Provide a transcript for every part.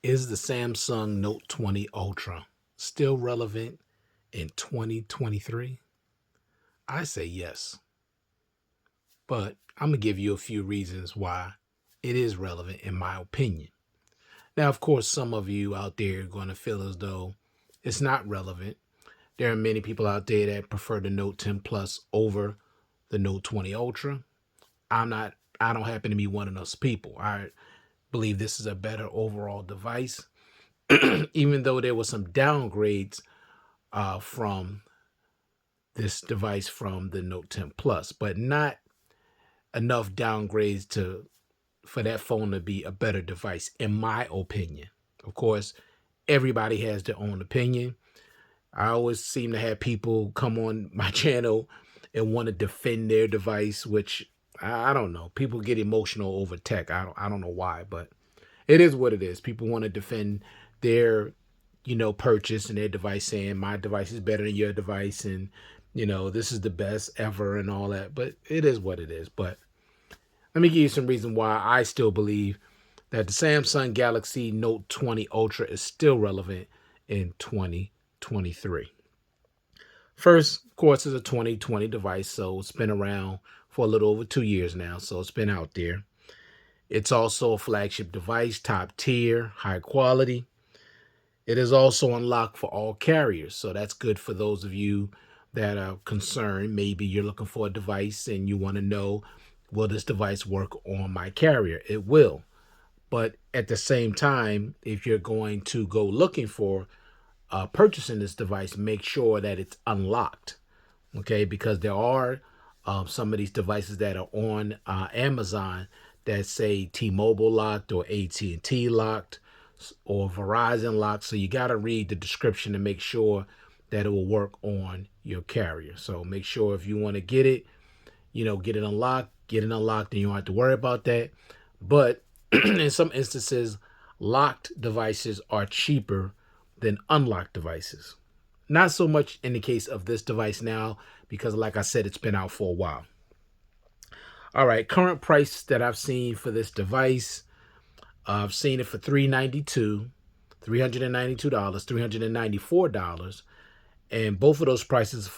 Is the Samsung Note 20 Ultra still relevant in 2023? I say yes, but I'm going to give you a few reasons why it is relevant in my opinion. Now, of course, some of you out there are going to feel as though it's not relevant. There are many people out there that prefer the Note 10 Plus over the Note 20 Ultra. I don't happen to be one of those people. I believe this is a better overall device, even though there were some downgrades from this device from the Note 10 Plus, but not enough downgrades to for that phone to be a better device, in my opinion. Of course, everybody has their own opinion. I always seem to have people come on my channel and want to defend their device, which I don't know. People get emotional over tech. I don't know why, but it is what it is. People want to defend their, purchase and their device, saying my device is better than your device, and this is the best ever and all that. But it is what it is. But let me give you some reason why I still believe that the Samsung Galaxy Note 20 Ultra is still relevant in 2023. First, of course, is a 2020 device, so it's been around for a little over 2 years now, so it's been out there. It's also a flagship device, top tier, high quality. It is also unlocked for all carriers, so that's good for those of you that are concerned. Maybe you're looking for a device and you want to know, will this device work on my carrier? It will. But at the same time, if you're going to go looking for purchasing this device, make sure that it's unlocked, okay? Because there are some of these devices that are on Amazon that say T-Mobile locked or AT&T locked or Verizon locked. So you got to read the description to make sure that it will work on your carrier. So make sure if you want to get it, get it unlocked, and you don't have to worry about that. But in some instances, locked devices are cheaper than unlocked devices. Not so much in the case of this device now, because like I said, it's been out for a while. All right, current price that I've seen for this device, I've seen it for $392, $394, and both of those prices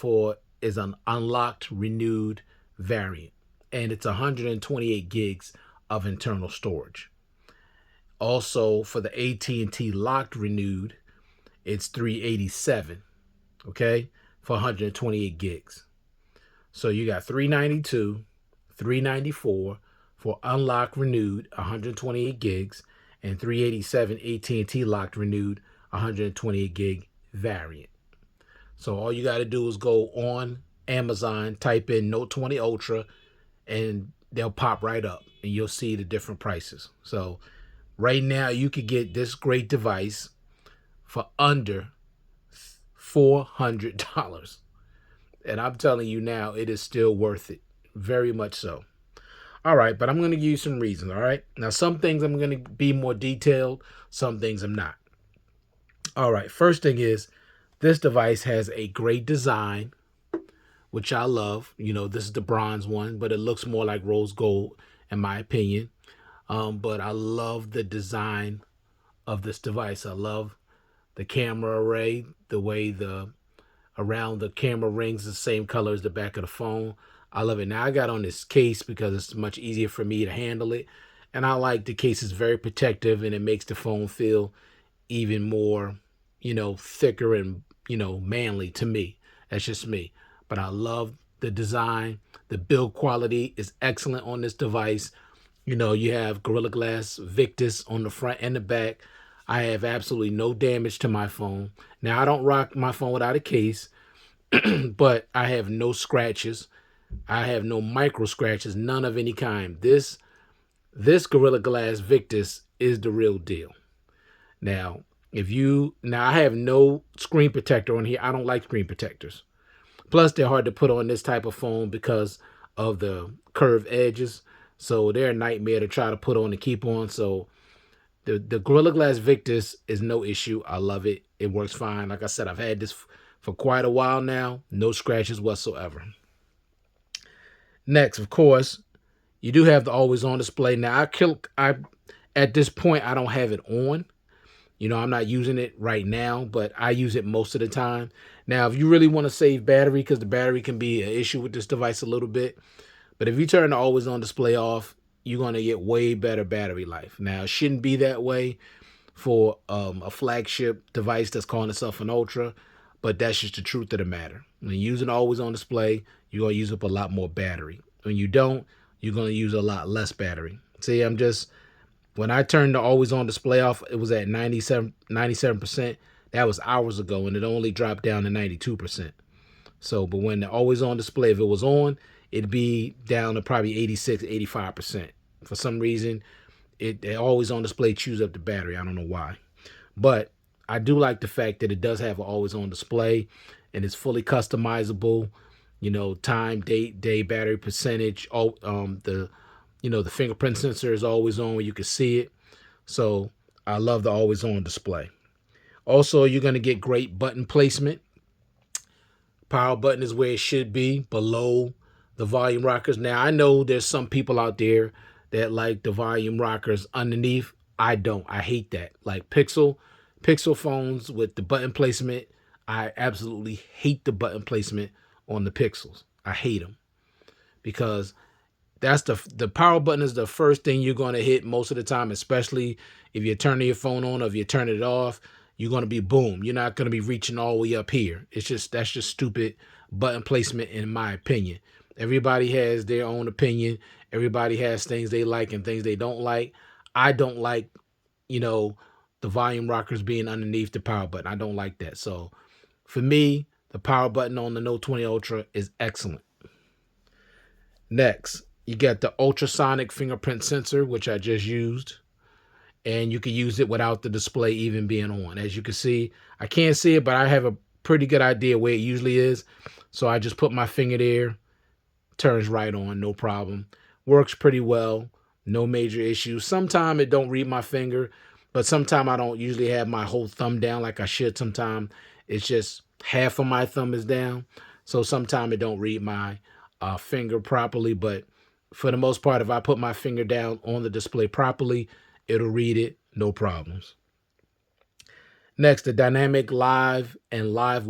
is an unlocked renewed variant, and it's 128 gigs of internal storage. Also, for the AT&T locked renewed, it's $387, okay, for 128 gigs. So you got $392, $394 for unlocked renewed 128 gigs, and $387 AT&T locked renewed 128 gig variant. So all you got to do is go on Amazon, type in Note 20 Ultra, and they'll pop right up, and you'll see the different prices. So right now, you could get this great device for under $400. And I'm telling you now, it is still worth it. Very much so. All right, but I'm going to give you some reasons, all right? Now, some things I'm going to be more detailed, some things I'm not. All right, first thing is, this device has a great design, which I love. This is the bronze one, but it looks more like rose gold, in my opinion. But I love the design of this device. I love the camera array, the way around the camera rings the same color as the back of the phone. I love it. Now, I got on this case because it's much easier for me to handle it. And I like the case is very protective, and it makes the phone feel even more, thicker and, manly to me. That's just me. But I love the design. The build quality is excellent on this device. You have Gorilla Glass Victus on the front and the back. I have absolutely no damage to my phone. Now, I don't rock my phone without a case, but I have no scratches. I have no micro scratches, none of any kind. This Gorilla Glass Victus is the real deal. Now, I have no screen protector on here. I don't like screen protectors. Plus, they're hard to put on this type of phone because of the curved edges. So they're a nightmare to try to put on and keep on. So the Gorilla Glass Victus is no issue. I love it. It works fine. Like I said, I've had this for quite a while now. No scratches whatsoever. Next, of course, you do have the always on display. Now, at this point, I don't have it on, You know, I'm not using it right now, but I use it most of the time. Now, if you really want to save battery, because the battery can be an issue with this device a little bit, but if you turn the always on display off, you're going to get way better battery life. Now, it shouldn't be that way for a flagship device that's calling itself an Ultra, but that's just the truth of the matter. When you use an always on display, you're going to use up a lot more battery. When you don't, you're going to use a lot less battery. See, when I turned the always on display off, it was at 97%. That was hours ago, and it only dropped down to 92%. So, but when the always on display, if it was on, it'd be down to probably 86, 85%. For some reason, it always on display chews up the battery. I don't know why. But I do like the fact that it does have an always on display, and it's fully customizable. You know, time, date, day, battery percentage. The fingerprint sensor is always on where you can see it. So I love the always on display. Also, you're going to get great button placement. Power button is where it should be, below the volume rockers. Now, I know there's some people out there that like the volume rockers underneath. I don't. I hate that. Like Pixel phones with the button placement, I absolutely hate the button placement on the Pixels. I hate them because that's the power button is the first thing you're going to hit most of the time, especially if you're turning your phone on or if you're turning it off. You're going to be boom. You're not going to be reaching all the way up here. That's just stupid button placement in my opinion. Everybody has their own opinion. Everybody has things they like and things they don't like. I don't like, the volume rockers being underneath the power button. I don't like that. So for me, the power button on the Note 20 Ultra is excellent. Next, you got the ultrasonic fingerprint sensor, which I just used. And you can use it without the display even being on. As you can see, I can't see it, but I have a pretty good idea where it usually is. So I just put my finger there, turns right on, no problem. Works pretty well, no major issues. Sometimes it don't read my finger, but sometimes I don't usually have my whole thumb down like I should. Sometimes it's just half of my thumb is down. So sometimes it don't read my finger properly, but for the most part, if I put my finger down on the display properly, it'll read it, no problems. Next, the dynamic live and live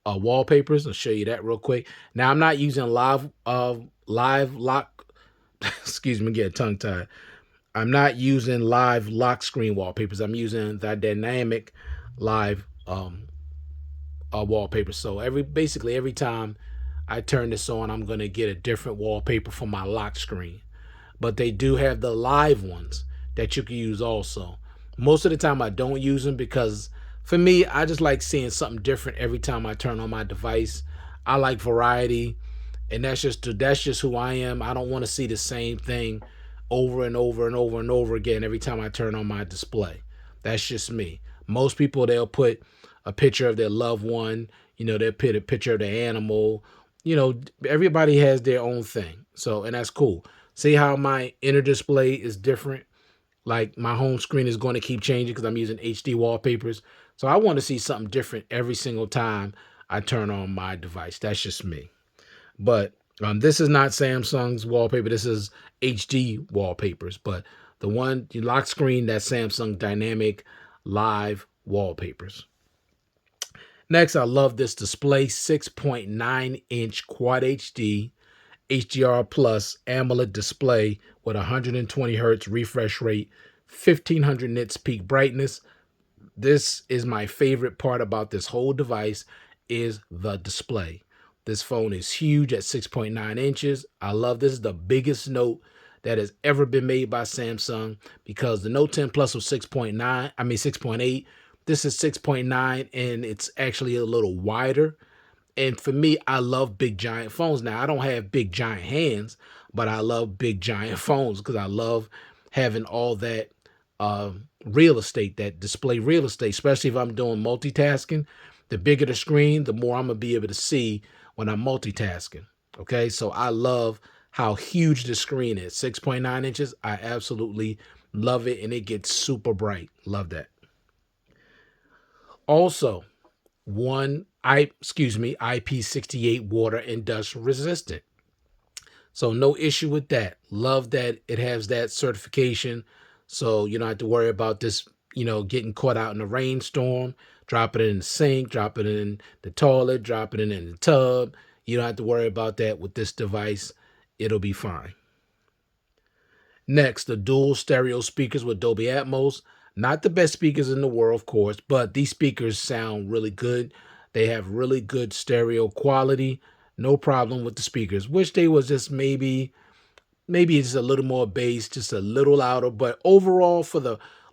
wallpapers. I'll show you that real quick. Now, I'm not using live lock. Excuse me, get tongue tied. I'm not using live lock screen wallpapers. I'm using the dynamic live wallpaper. So basically every time I turn this on, I'm going to get a different wallpaper for my lock screen. But they do have the live ones that you can use also. Most of the time I don't use them because for me, I just like seeing something different every time I turn on my device. I like variety, and that's just who I am. I don't want to see the same thing over and over and over and over again every time I turn on my display. That's just me. Most people, they'll put a picture of their loved one, they'll put a picture of the animal. Everybody has their own thing. So, and that's cool. See how my inner display is different? Like my home screen is going to keep changing because I'm using HD wallpapers. So I want to see something different every single time I turn on my device. That's just me. But this is not Samsung's wallpaper. This is HD wallpapers. But the one, the lock screen, that's Samsung Dynamic Live Wallpapers. Next, I love this display, 6.9-inch Quad HD HDR Plus AMOLED display with 120 hertz refresh rate, 1500 nits peak brightness. This is my favorite part about this whole device is the display. This phone is huge at 6.9 inches. I love this. Is the biggest Note that has ever been made by Samsung because the Note 10 Plus was 6.8. This is 6.9 and it's actually a little wider. And for me, I love big giant phones. Now, I don't have big giant hands, but I love big giant phones because I love having all that real estate, that display real estate, especially if I'm doing multitasking. The bigger the screen, the more I'm going to be able to see when I'm multitasking. Okay, so I love how huge the screen is. 6.9 inches. I absolutely love it, and it gets super bright. Love that. Also, IP68 water and dust resistant. So no issue with that. Love that it has that certification. So you don't have to worry about this getting caught out in a rainstorm, drop it in the sink, drop it in the toilet, drop it in the tub. You don't have to worry about that with this device. It'll be fine. Next, the dual stereo speakers with Dolby Atmos. Not the best speakers in the world, of course, but these speakers sound really good. They have really good stereo quality. No problem with the speakers. Wish they was just maybe it's a little more bass, just a little louder. But overall,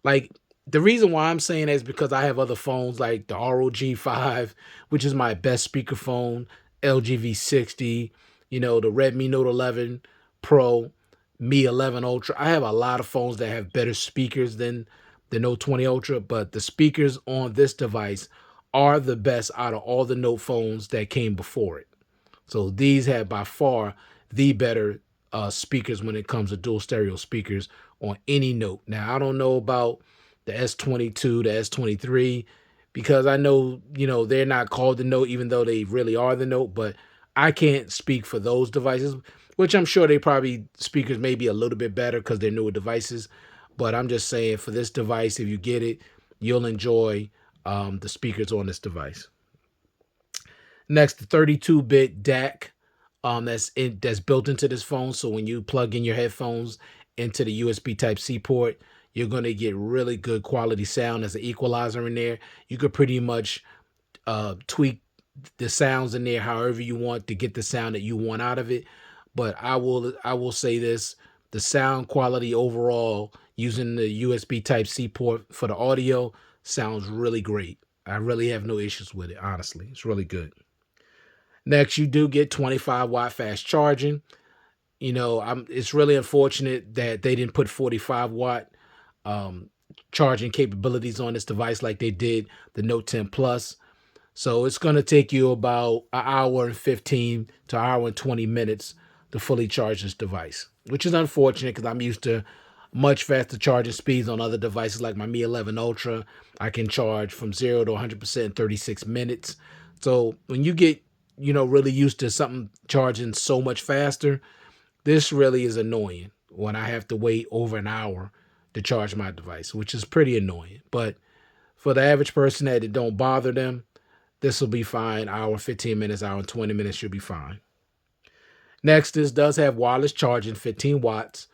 like the reason why I'm saying that is because I have other phones like the ROG 5, which is my best speakerphone, LG V60, the Redmi Note 11 Pro, Mi 11 Ultra. I have a lot of phones that have better speakers than the Note 20 Ultra, but the speakers on this device are the best out of all the Note phones that came before it. So these have by far the better speakers when it comes to dual stereo speakers on any Note. Now, I don't know about the S22, the S23, because I know, they're not called the Note, even though they really are the Note, but I can't speak for those devices, which I'm sure they probably speakers may be a little bit better because they're newer devices. But I'm just saying for this device, if you get it, you'll enjoy the speakers on this device. Next, the 32-bit DAC that's built into this phone. So when you plug in your headphones into the USB Type-C port, you're going to get really good quality sound as an equalizer in there. You could pretty much tweak the sounds in there however you want to get the sound that you want out of it. But I will say this, the sound quality overall using the USB Type-C port for the audio sounds really great. I really have no issues with it, honestly. It's really good. Next, you do get 25-watt fast charging. It's really unfortunate that they didn't put 45-watt charging capabilities on this device like they did the Note 10 Plus. So it's going to take you about an hour and 15 to an hour and 20 minutes to fully charge this device, which is unfortunate because I'm used to much faster charging speeds on other devices like my Mi 11 Ultra. I can charge from 0 to 100% in 36 minutes. So when you get really used to something charging so much faster, this really is annoying when I have to wait over an hour to charge my device, which is pretty annoying. But for the average person that it don't bother them, this will be fine. Hour, 15 minutes, hour, 20 minutes should be fine. Next, this does have wireless charging, 15 watts.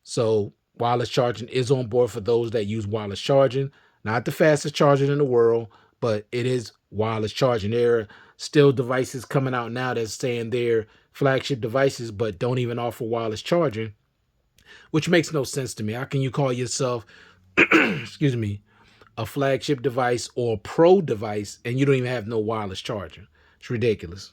So wireless charging is on board for those that use wireless charging. Not the fastest charging in the world, but it is wireless charging. There are still devices coming out now that's saying they're flagship devices, but don't even offer wireless charging, which makes no sense to me. How can you call yourself, excuse me, a flagship device or a pro device and you don't even have no wireless charging? It's ridiculous.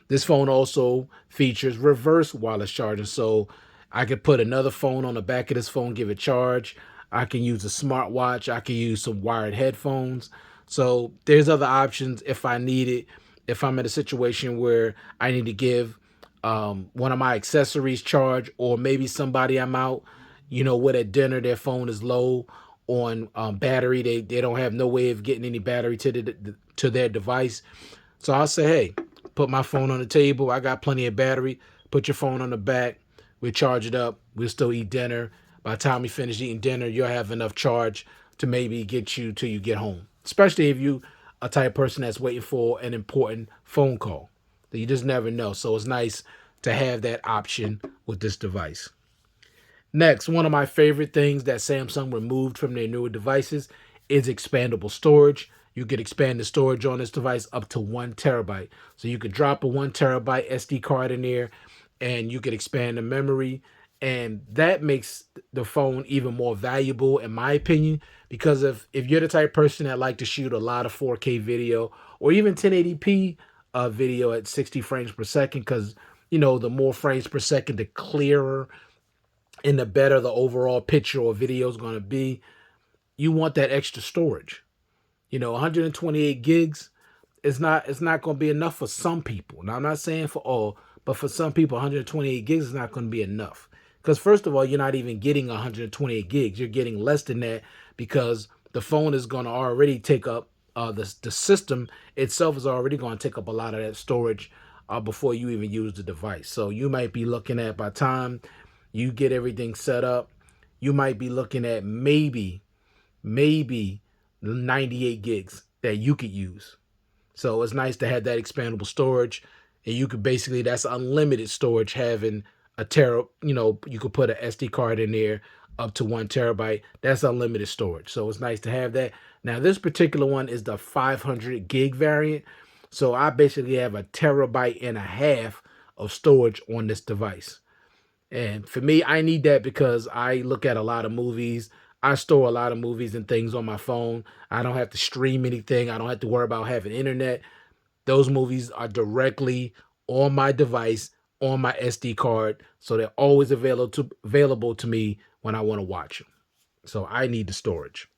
This phone also features reverse wireless charging, so I could put another phone on the back of this phone, give it charge. I can use a smartwatch. I can use some wired headphones. So there's other options if I need it. If I'm in a situation where I need to give one of my accessories charge, or maybe somebody I'm out, with at dinner, their phone is low on battery. They don't have no way of getting any battery to their device. So I'll say, hey, put my phone on the table. I got plenty of battery. Put your phone on the back. We'll charge it up. We'll still eat dinner. By the time we finish eating dinner, you'll have enough charge to maybe get you till you get home. Especially if you a type of person that's waiting for an important phone call. That you just never know. So it's nice to have that option with this device. Next, one of my favorite things that Samsung removed from their newer devices is expandable storage. You could expand the storage on this device up to 1 terabyte. So you could drop a 1 terabyte SD card in there and you could expand the memory. And that makes the phone even more valuable, in my opinion, because if you're the type of person that like to shoot a lot of 4K video or even 1080p video at 60 frames per second, because, the more frames per second, the clearer and the better the overall picture or video is going to be, you want that extra storage. 128 gigs is not going to be enough for some people. Now, I'm not saying for all, but for some people, 128 gigs is not going to be enough. Because first of all, you're not even getting 128 gigs. You're getting less than that because the phone is going to already take up, the system itself is already going to take up a lot of that storage before you even use the device. So you might be looking at, by the time you get everything set up, you might be looking at maybe maybe 98 gigs that you could use. So it's nice to have that expandable storage, and you could basically, that's unlimited storage, having a tera. You could put an SD card in there up to 1 terabyte. That's unlimited storage. So it's nice to have that. Now this particular one is the 500 gig variant. So I basically have a terabyte and a half of storage on this device. And for me, I need that because I look at a lot of movies. I store a lot of movies and things on my phone. I don't have to stream anything. I don't have to worry about having internet. Those movies are directly on my device, on my SD card. So they're always available to me when I want to watch them. So I need the storage.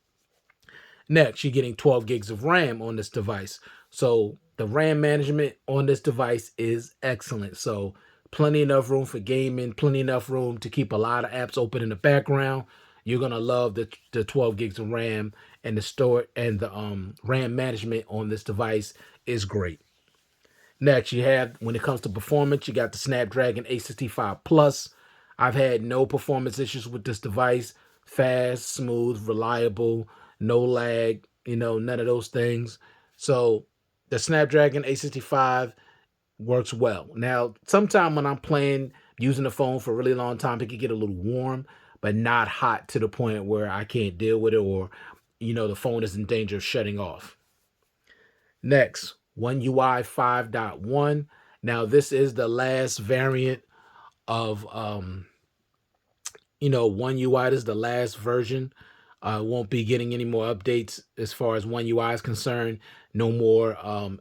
Next, you're getting 12 gigs of RAM on this device. So the RAM management on this device is excellent. So plenty enough room for gaming, plenty enough room to keep a lot of apps open in the background. You're gonna love the 12 gigs of RAM, and the store and the RAM management on this device is great. Next, you have, when it comes to performance, you got the Snapdragon 865 Plus. I've had no performance issues with this device. Fast, smooth, reliable, no lag, none of those things. So the Snapdragon 865 works well. Now, sometime when I'm playing, using the phone for a really long time, it can get a little warm, but not hot to the point where I can't deal with it, or, the phone is in danger of shutting off. Next, One UI 5.1. Now, this is the last variant of One UI. This is the last version. Won't be getting any more updates as far as One UI is concerned. No more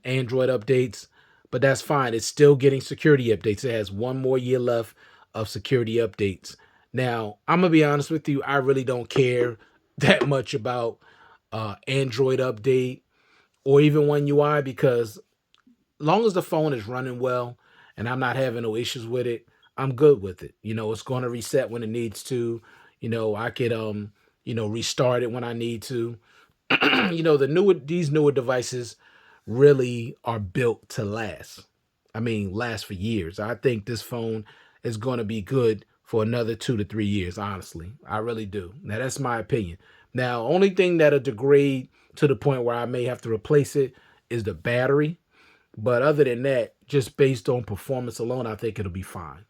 Android updates, but that's fine. It's still getting security updates. It has 1 more year left of security updates. Now, I'm gonna be honest with you. I really don't care that much about Android update or even One UI, because long as the phone is running well and I'm not having no issues with it, I'm good with it. It's going to reset when it needs to. I could restart it when I need to. These newer devices really are built to last. I mean, last for years. I think this phone is going to be good for another 2 to 3 years, honestly. I really do. Now, that's my opinion. Now, only thing that'll degrade to the point where I may have to replace it is the battery. But other than that, just based on performance alone, I think it'll be fine.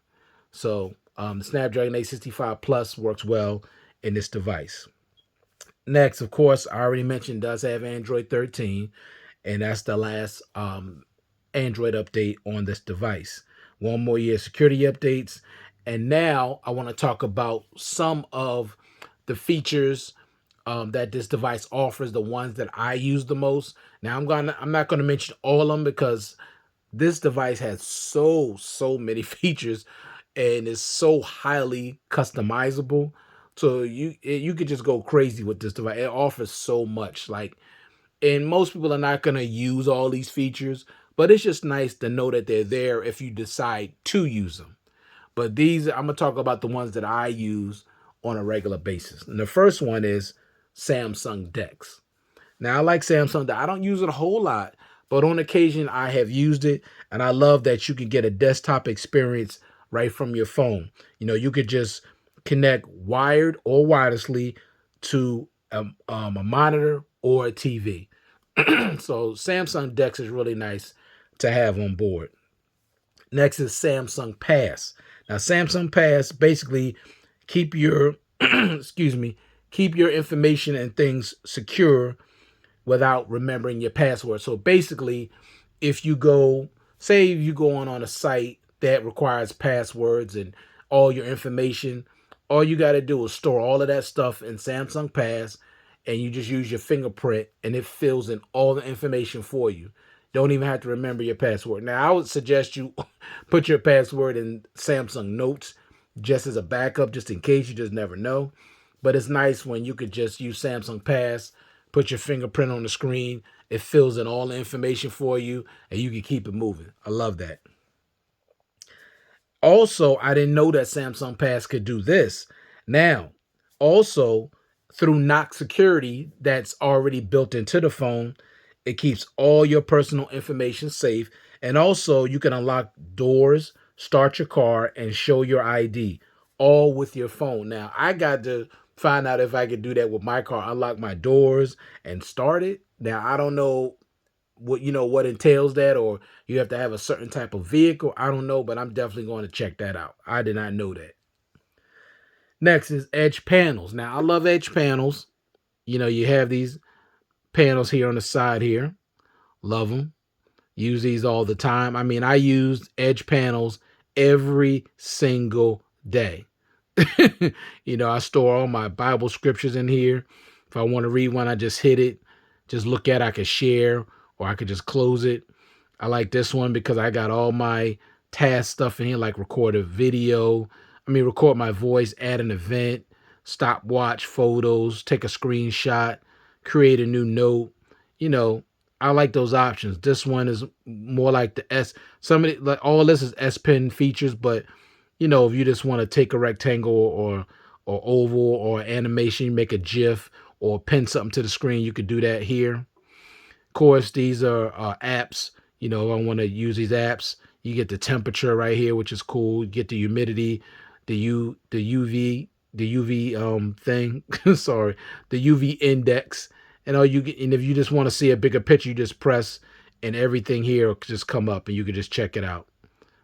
So the Snapdragon 865 Plus works well in this device. Next, of course, I already mentioned, does have Android 13, and that's the last Android update on this device. 1 more year security updates. And now I want to talk about some of the features that this device offers, the ones that I use the most. Now I'm not gonna mention all of them because this device has so many features and is so highly customizable. So you could just go crazy with this device. It offers so much. And most people are not gonna use all these features, but it's just nice to know that they're there if you decide to use them. But I'm gonna talk about the ones that I use on a regular basis. And the first one is Samsung DeX. Now, I like Samsung. I don't use it a whole lot, but on occasion I have used it, and I love that you can get a desktop experience right from your phone. You could just connect wired or wirelessly to a monitor or a TV. So Samsung DeX is really nice to have on board. Next is Samsung Pass. Now, Samsung Pass basically keep your keep your information and things secure without remembering your password. So basically, if you go, say you go on a site that requires passwords and all your information, all you got to do is store all of that stuff in Samsung Pass, and you just use your fingerprint, and it fills in all the information for you. Don't even have to remember your password. Now, I would suggest you put your password in Samsung Notes just as a backup, just in case. You just never know. But it's nice when you could just use Samsung Pass, put your fingerprint on the screen, it fills in all the information for you, and you can keep it moving. I love that. Also, I didn't know that Samsung Pass could do this. Now, also, through Knox security that's already built into the phone, it keeps all your personal information safe. And also, you can unlock doors, start your car, and show your ID, all with your phone. Now, I got to find out if I could do that with my car, unlock my doors and start it. Now I don't know what entails that, or you have to have a certain type of vehicle. I don't know, but I'm definitely going to check that out. I did not know that. Next is edge panels. Now I love edge panels. You have these panels here on the side here. Love them. Use these all the time. I mean, I use edge panels every single day. I store all my Bible scriptures in here. If I want to read one, I just hit it, just look at it. I could share, or I could just close it. I like this one because I got all my task stuff in here, like record a video. Record my voice, add an event, stopwatch photos, take a screenshot, create a new note. I like those options. This one is more like the S. Somebody like all this is S Pen features, but if you just want to take a rectangle or oval or animation, make a GIF or pin something to the screen, you could do that here. Of course, these are apps. I want to use these apps. You get the temperature right here, which is cool. You get the humidity, the UV thing. Sorry, the UV index. And if you just want to see a bigger picture, you just press, and everything here will just come up, and you can just check it out.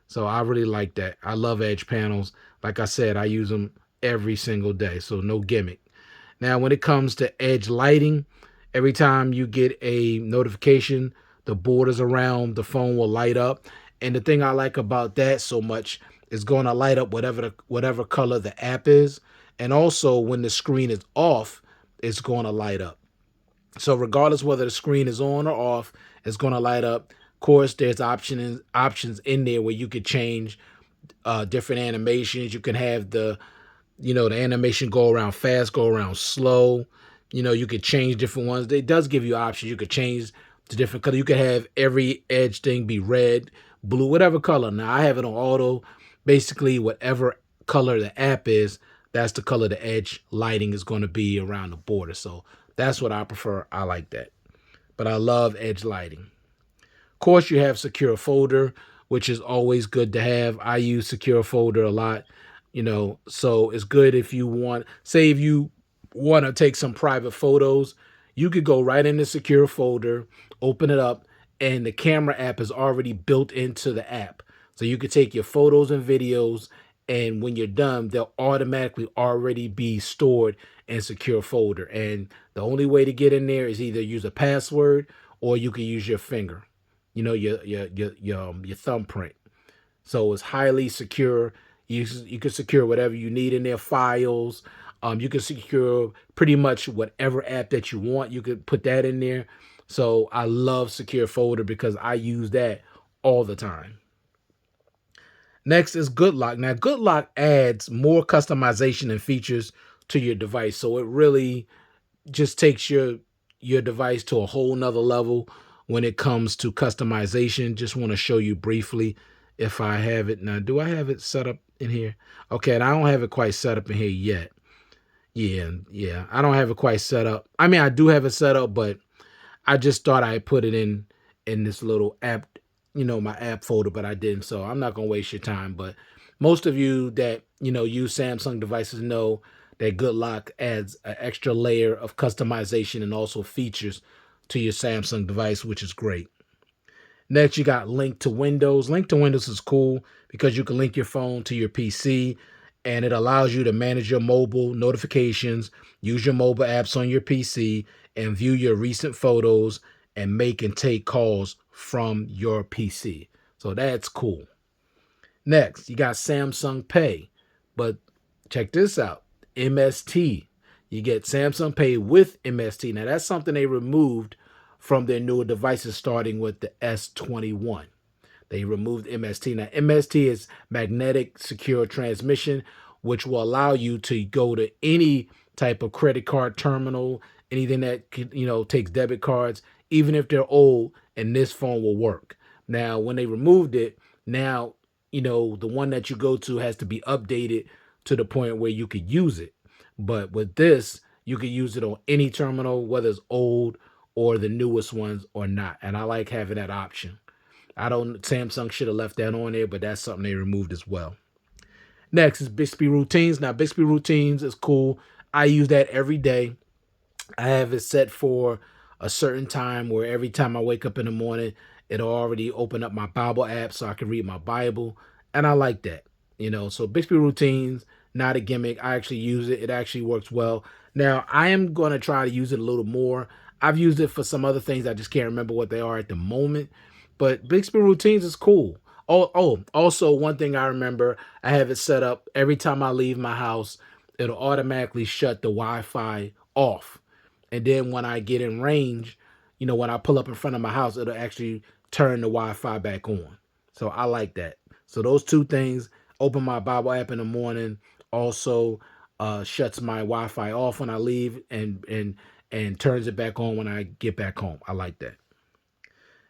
So I really like that. I love edge panels. Like I said, I use them every single day, so no gimmick. Now, when it comes to edge lighting, every time you get a notification, the borders around the phone will light up. And the thing I like about that so much is going to light up whatever color the app is. And also, when the screen is off, it's going to light up. So regardless whether the screen is on or off, it's going to light up. Of course, there's options in there where you could change different animations. You can have the animation go around fast, go around slow. You could change different ones. It does give you options. You could change to different color. You could have every edge thing be red, blue, whatever color. Now I have it on auto. Basically, whatever color the app is, that's the color the edge lighting is going to be around the border. So that's what I prefer. I like that. But I love edge lighting. Of course, you have secure folder, which is always good to have. I use secure folder a lot, so it's good if you want to take some private photos, you could go right in the secure folder, open it up, and the camera app is already built into the app. So you could take your photos and videos, and when you're done, they'll automatically already be stored in secure folder. And the only way to get in there is either use a password, or you can use your finger, your thumbprint. So it's highly secure. You can secure whatever you need in there, files. You can secure pretty much whatever app that you want. You could put that in there. So I love secure folder because I use that all the time. Next is Good Lock. Now, Good Lock adds more customization and features to your device. So it really just takes your device to a whole nother level when it comes to customization. Just want to show you briefly if I have it. Now, do I have it set up in here? Okay, and I don't have it quite set up in here yet. Yeah, I don't have it quite set up. I do have it set up, but I just thought I'd put it in this little app, my app folder, but I didn't. So I'm not going to waste your time. But most of you that, use Samsung devices know that Good Lock adds an extra layer of customization and also features to your Samsung device, which is great. Next, you got Link to Windows. Link to Windows is cool because you can link your phone to your PC, and it allows you to manage your mobile notifications, use your mobile apps on your PC, and view your recent photos and make and take calls from your PC. So that's cool. Next, you got Samsung Pay. But check this out, MST. You get Samsung Pay with MST. Now, that's something they removed from their newer devices starting with the S21. They removed MST. Now, MST is magnetic secure transmission, which will allow you to go to any type of credit card terminal, anything that takes debit cards, even if they're old, and this phone will work. Now, when they removed it, now, the one that you go to has to be updated to the point where you could use it. But with this, you can use it on any terminal, whether it's old or the newest ones or not. And I like having that option. Samsung should have left that on there, but that's something they removed as well. Next is Bixby Routines. Now, Bixby Routines is cool. I use that every day. I have it set for a certain time where every time I wake up in the morning, it'll already open up my Bible app so I can read my Bible. And I like that. So Bixby routines, not a gimmick. I actually use it. It actually works well. Now, I am going to try to use it a little more. I've used it for some other things. I just can't remember what they are at the moment. But Bixby routines is cool. Also, one thing I remember, I have it set up every time I leave my house, it'll automatically shut the Wi-Fi off. And then when I get in range, when I pull up in front of my house, it'll actually turn the Wi-Fi back on. So I like that. So those two things, open my Bible app in the morning, also shuts my Wi-Fi off when I leave and turns it back on when I get back home. I like that.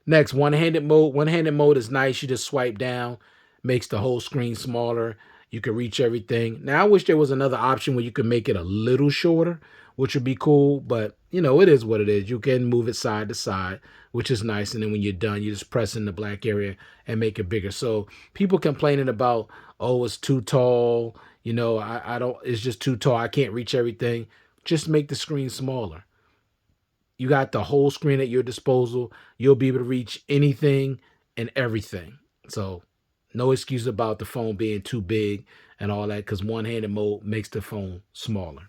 Next, one-handed mode. One-handed mode is nice. You just swipe down, makes the whole screen smaller. You can reach everything. Now, I wish there was another option where you could make it a little shorter, which would be cool. But, it is what it is. You can move it side to side, which is nice. And then when you're done, you just press in the black area and make it bigger. So people complaining about, oh, it's too tall. I don't, it's just too tall. I can't reach everything. Just make the screen smaller. You got the whole screen at your disposal. You'll be able to reach anything and everything. So no excuse about the phone being too big and all that, because one-handed mode makes the phone smaller.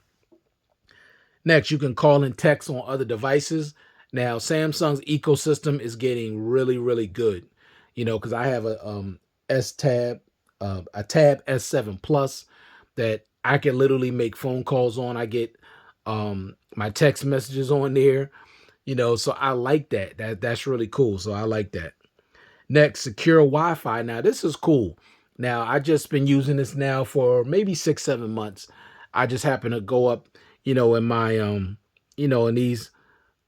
Next, you can call and text on other devices. Now, Samsung's ecosystem is getting really, really good. Because I have a S-Tab, a Tab S7 Plus that I can literally make phone calls on. I get my text messages on there. So I like that. That's really cool. So I like that. Next, secure Wi-Fi. Now, this is cool. Now, I just been using this now for maybe 6-7 months. I just happen to go up, in my in these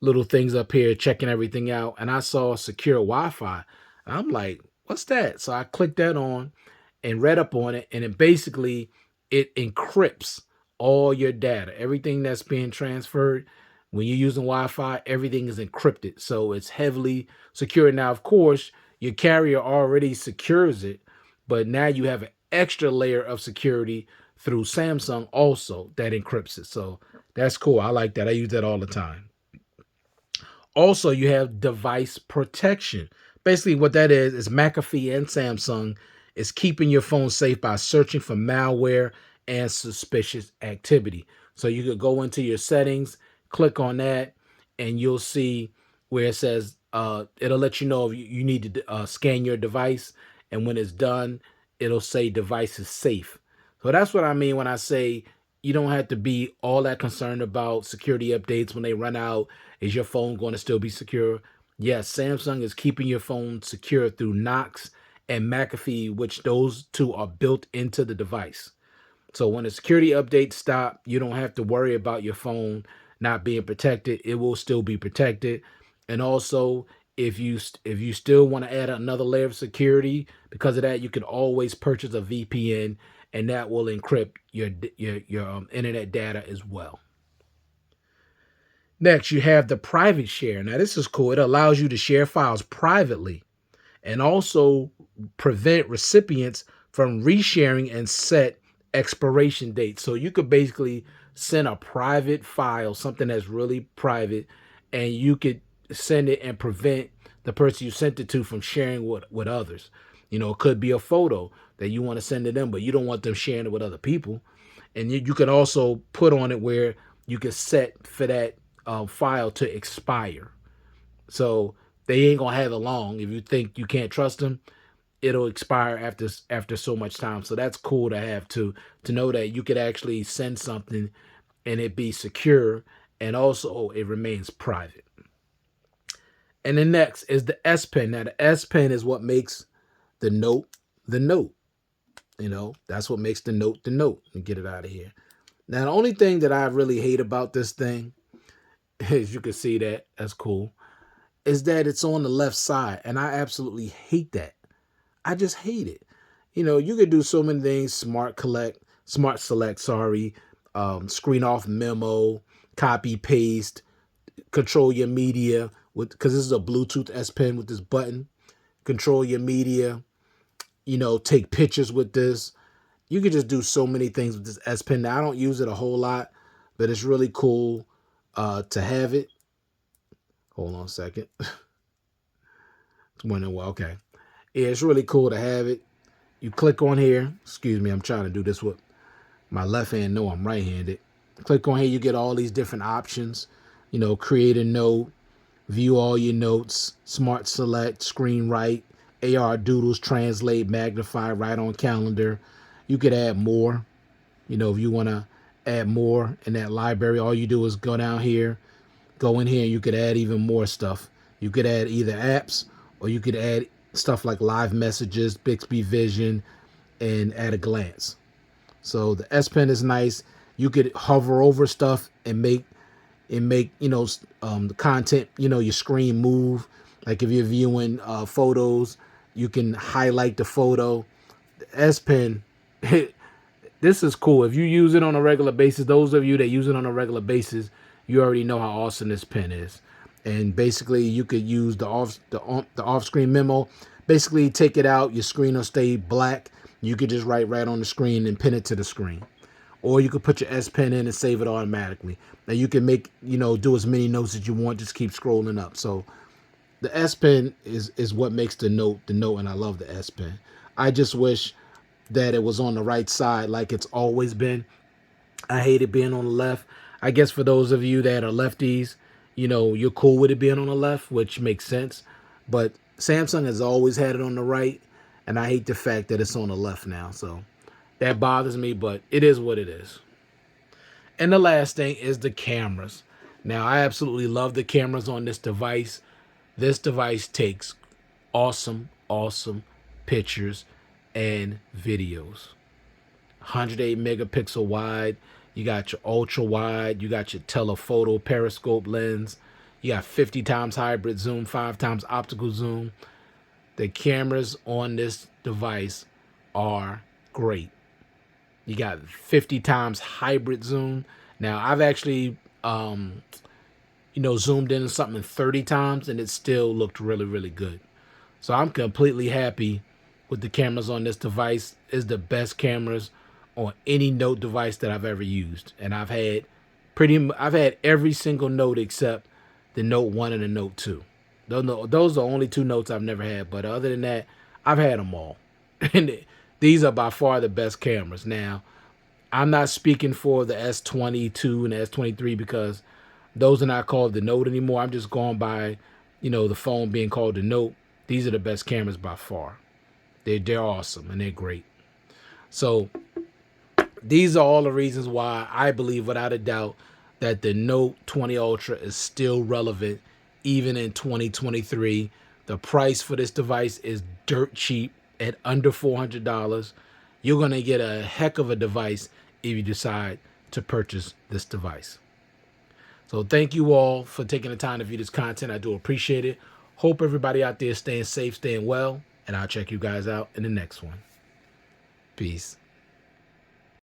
little things up here, checking everything out, and I saw secure Wi-Fi. And I'm like, what's that? So I clicked that on and read up on it, and it encrypts all your data, everything that's being transferred. When you're using Wi-Fi, everything is encrypted, so it's heavily secure. Now, of course, your carrier already secures it, but now you have an extra layer of security through Samsung also that encrypts it. So that's cool. I like that. I use that all the time. Also, you have device protection. Basically, what that is McAfee and Samsung is keeping your phone safe by searching for malware and suspicious activity. So you could go into your settings, click on that, and you'll see where it says it'll let you know if you need to scan your device. And when it's done, it'll say device is safe. So that's what I mean when I say you don't have to be all that concerned about security updates when they run out. Is your phone going to still be secure? Yes, Samsung is keeping your phone secure through Knox and McAfee, which those two are built into the device. So when the security updates stop, you don't have to worry about your phone not being protected. It will still be protected. And also, if you still want to add another layer of security because of that, you can always purchase a VPN, and that will encrypt your internet data as well. Next, you have the private share. Now, this is cool. It allows you to share files privately and also prevent recipients from resharing and set expiration dates. So you could basically send a private file, something that's really private, and you could send it and prevent the person you sent it to from sharing with others. It could be a photo that you want to send to them, but you don't want them sharing it with other people. And you can also put on it where you can set for that file to expire. So they ain't gonna have it long. If you think you can't trust them, it'll expire after so much time. So that's cool to have to know that you could actually send something and it be secure, and also it remains private. And then next is the S Pen. Now the S Pen is what makes the Note the Note. That's what makes the Note the Note. And get it out of here. Now the only thing that I really hate about this thing, as you can see that's cool, is that it's on the left side, and I absolutely hate that. I just hate it. You could do so many things: smart select, screen off memo, copy paste, control your media because this is a Bluetooth S Pen with this button. Control your media. Take pictures with this. You could just do so many things with this S Pen. Now, I don't use it a whole lot, but it's really cool to have it. Hold on a second. It's wondering, well, okay. Yeah, it's really cool to have it. You click on here. Excuse me, I'm trying to do this with my left hand. No, I'm right-handed. Click on here, you get all these different options. You know, create a note, view all your notes, smart select, screen write, AR doodles, translate, magnify, write on calendar. You could add more. You know, if you want to add more in that library, all you do is go down here, go in here, and you could add even more stuff. You could add either apps or you could add stuff like live messages, Bixby Vision, and at a glance. So the S Pen is nice. You could hover over stuff and make the content, your screen move. Like if you're viewing photos, you can highlight the photo. The S Pen, this is cool. If you use it on a regular basis, those of you that use it on a regular basis, you already know how awesome this pen is. And basically, you could use the off-screen memo. Basically, take it out. Your screen will stay black. You could just write right on the screen and pin it to the screen. Or you could put your S Pen in and save it automatically. Now you can make, do as many notes as you want. Just keep scrolling up. So the S Pen is what makes the note, and I love the S Pen. I just wish that it was on the right side like it's always been. I hate it being on the left. I guess for those of you that are lefties, you're cool with it being on the left, which makes sense. But Samsung has always had it on the right, and I hate the fact that it's on the left now. So that bothers me, but it is what it is. And the last thing is the cameras. Now, I absolutely love the cameras on this device. This device takes awesome, awesome pictures and videos. 108 megapixel wide. You got your ultra wide. You got your telephoto periscope lens. You got 50 times hybrid zoom, 5 times optical zoom. The cameras on this device are great. You got 50 times hybrid zoom. Now, I've actually, zoomed in something 30 times, and it still looked really, really good. So I'm completely happy with the cameras on this device. It's the best cameras on any Note device that I've ever used. And I've had every single Note except the Note 1 and the Note 2. Those are the only two Notes I've never had. But other than that, I've had them all. And these are by far the best cameras. Now, I'm not speaking for the S22 and the S23 because those are not called the Note anymore. I'm just going by, the phone being called the Note. These are the best cameras by far. They're awesome and they're great. So these are all the reasons why I believe without a doubt that the Note 20 Ultra is still relevant even in 2023. The price for this device is dirt cheap at under $400. You're going to get a heck of a device if you decide to purchase this device. So thank you all for taking the time to view this content. I do appreciate it. Hope everybody out there is staying safe, staying well, and I'll check you guys out in the next one. Peace.